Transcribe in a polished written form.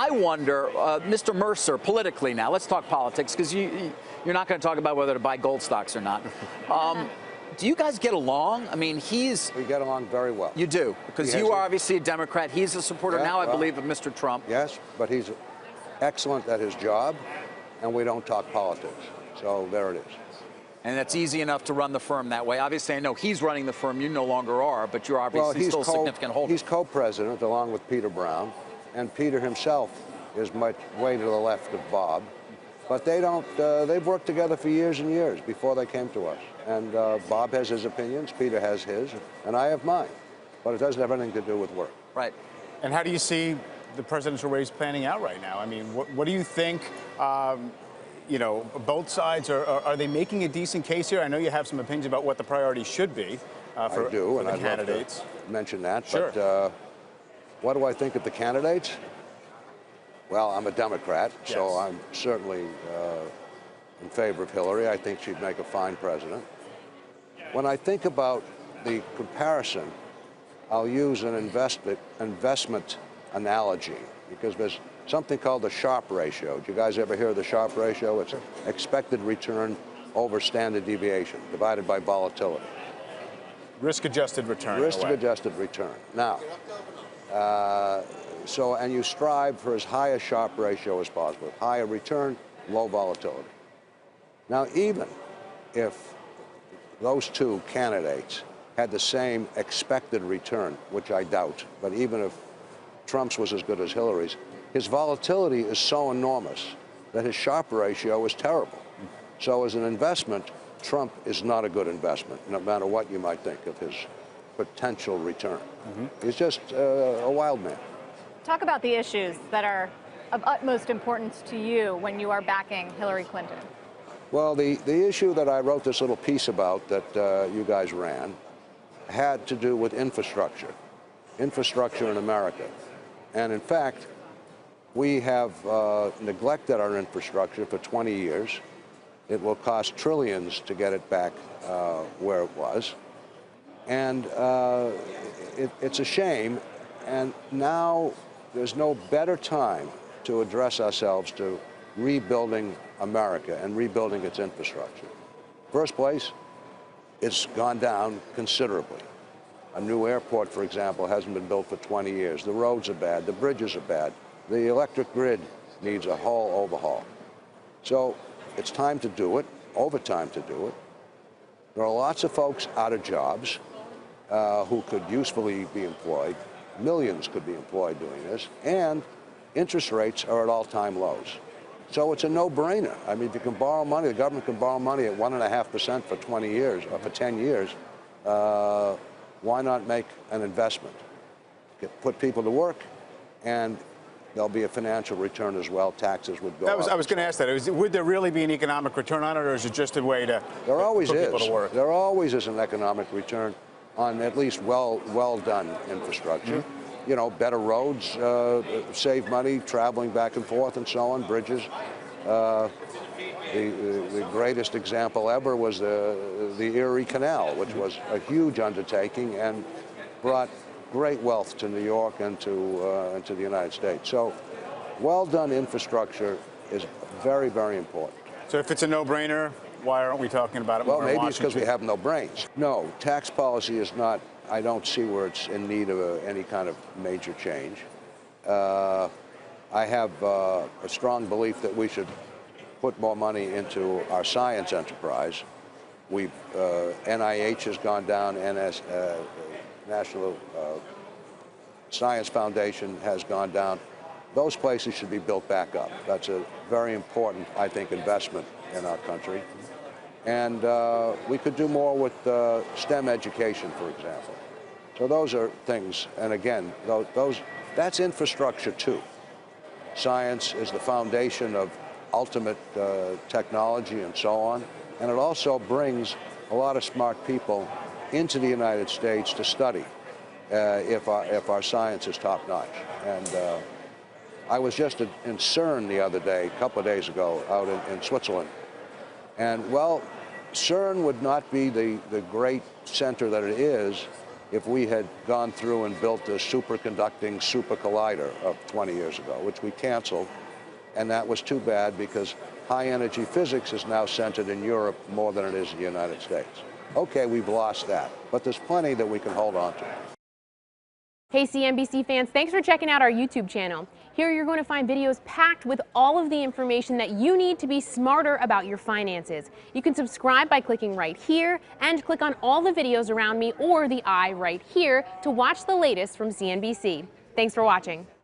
I wonder, Mr. Mercer, politically now, let's talk politics, because you're not going to talk about whether to buy gold stocks or not. Do you guys get along? I mean, We get along very well. You do, because you are obviously a Democrat. He's a supporter now, I believe, of Mr. Trump. Yes, but he's excellent at his job, and we don't talk politics. So there it is. And that's easy enough to run the firm that way. Obviously, I know he's running the firm. You no longer are, but you're obviously still a significant holder. He's co-president along with Peter Brown, and Peter himself is way to the left of Bob. But they don't. They've worked together for years and years before they came to us. And Bob has his opinions, Peter has his, and I have mine. But it doesn't have anything to do with work. Right. And how do you see the presidential race planning out right now? I mean, what do you think? You know, both sides, are they making a decent case here? I know you have some opinions about what the priorities should be for the candidates. Love to mention that. Sure. But what do I think of the candidates? Well, I'm a Democrat, so I'm certainly in favor of Hillary. I think she'd make a fine president. When I think about the comparison, I'll use an investment analogy, because there's something called the Sharpe ratio. Did you guys ever hear of the Sharpe ratio? It's expected return over standard deviation divided by volatility. Risk-adjusted return. Risk-adjusted return. Now, and you strive for as high a Sharpe ratio as possible. Higher return, low volatility. Now, even if those two candidates had the same expected return, which I doubt, but even if Trump's was as good as Hillary's, his volatility is so enormous that his Sharpe ratio is terrible. So as an investment, Trump is not a good investment, no matter what you might think of his potential return. He's just a wild man. Talk about the issues that are of utmost importance to you when you are backing Hillary Clinton. Well, the issue that I wrote this little piece about that you guys ran had to do with infrastructure in America. And in fact, we have neglected our infrastructure for 20 years. It will cost trillions to get it back where it was. And it's a shame. And now there's no better time to address ourselves to rebuilding America and rebuilding its infrastructure. First place, it's gone down considerably. A new airport, for example, hasn't been built for 20 years. The roads are bad, the bridges are bad. The electric grid needs a whole overhaul. So it's time to do it, overtime to do it. There are lots of folks out of jobs who could usefully be employed. Millions could be employed doing this. And interest rates are at all-time lows. So it's a no-brainer. I mean, if you can borrow money, the government can borrow money at 1.5% for 20 years, or for 10 years, why not make an investment? Put people to work, and there'll be a financial return as well. Taxes would go up. I was going to ask that. Would there really be an economic return on it, or is it just a way to put people to work? There always is an economic return on at least well-done infrastructure. You know, better roads, save money traveling back and forth and so on, bridges. The greatest example ever was the Erie Canal, which was a huge undertaking and brought great wealth to New York and to the United States. So well-done infrastructure is very, very important. So if it's a no-brainer, why aren't we talking about it more in Washington? Well, maybe it's because we have no brains. No, tax policy is not, I don't see where it's in need of any kind of major change. I have a strong belief that we should put more money into our science enterprise. NIH has gone down, National Science Foundation has gone down. Those places should be built back up. That's a very important, I think, investment in our country. And we could do more with STEM education, for example. So those are things, and again, that's infrastructure too. Science is the foundation of ultimate technology and so on, and it also brings a lot of smart people into the United States to study if our science is top-notch. And I was just in CERN the other day, a couple of days ago, out in Switzerland. And, well, CERN would not be the great center that it is if we had gone through and built a superconducting super collider of 20 years ago, which we canceled, and that was too bad because high energy physics is now centered in Europe more than it is in the United States. Okay, we've lost that, but there's plenty that we can hold on to. Hey CNBC fans, thanks for checking out our YouTube channel. Here you're going to find videos packed with all of the information that you need to be smarter about your finances. You can subscribe by clicking right here and click on all the videos around me or the I right here to watch the latest from CNBC. Thanks for watching.